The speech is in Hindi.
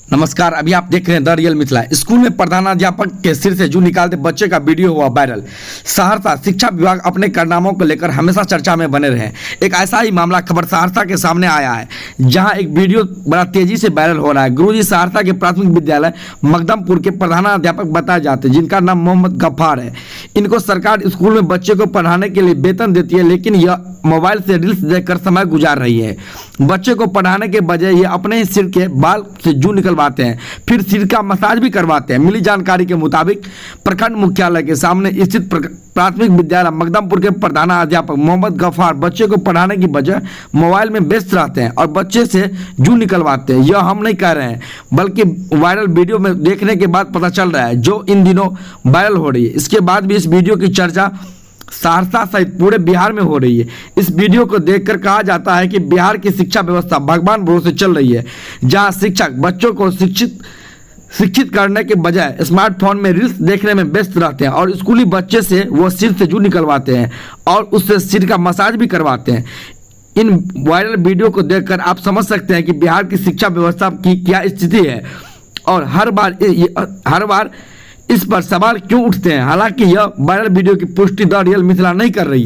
नमस्कार। अभी आप देख रहे हैं द रियल मिथिला। स्कूल में प्रधानाध्यापक के सिर से जूं निकालते बच्चे का वीडियो हुआ वायरल। सहरसा शिक्षा विभाग अपने कारनामों को लेकर हमेशा चर्चा में बने रहे। एक ऐसा ही मामला खबर सहरसा के सामने आया है, जहां एक वीडियो बड़ा तेजी से वायरल हो रहा है। गुरुजी सहरसा के प्राथमिक विद्यालय मकदमपुर के प्रधानाध्यापक बताए जाते हैं, जिनका नाम मोहम्मद गफ्फार है। इनको सरकार स्कूल में बच्चे को पढ़ाने के लिए वेतन देती है, लेकिन यह मोबाइल से रील्स देखकर समय गुजार रही है। बच्चे को पढ़ाने के बजाय ये अपने ही सिर के बाल से जूं निकलवाते हैं, फिर सिर का मसाज भी करवाते हैं। मिली जानकारी के मुताबिक प्रखंड मुख्यालय के सामने स्थित प्राथमिक विद्यालय मकदमपुर के प्रधानाध्यापक मोहम्मद गफ्फार बच्चे को पढ़ाने की बजाय मोबाइल में व्यस्त रहते हैं और बच्चे से जूं निकलवाते हैं। यह हम नहीं कह रहे हैं, बल्कि वायरल वीडियो में देखने के बाद पता चल रहा है, जो इन दिनों वायरल हो रही है। इसके बाद भी इस वीडियो की चर्चा सहरसा सहित पूरे बिहार में हो रही है। इस वीडियो को देखकर कहा जाता है कि बिहार की शिक्षा व्यवस्था भगवान भरोसे चल रही है, जहां शिक्षक बच्चों को शिक्षित करने के बजाय स्मार्टफोन में रील्स देखने में व्यस्त रहते हैं और स्कूली बच्चे से वो सिर से जूं निकलवाते हैं और उससे सिर का मसाज भी करवाते हैं। इन वायरल वीडियो को देखकर आप समझ सकते हैं कि बिहार की शिक्षा व्यवस्था की क्या स्थिति है और हर बार इस पर सवाल क्यों उठते हैं। हालांकि यह वायरल वीडियो की पुष्टि द रियल मिथिला नहीं कर रही है।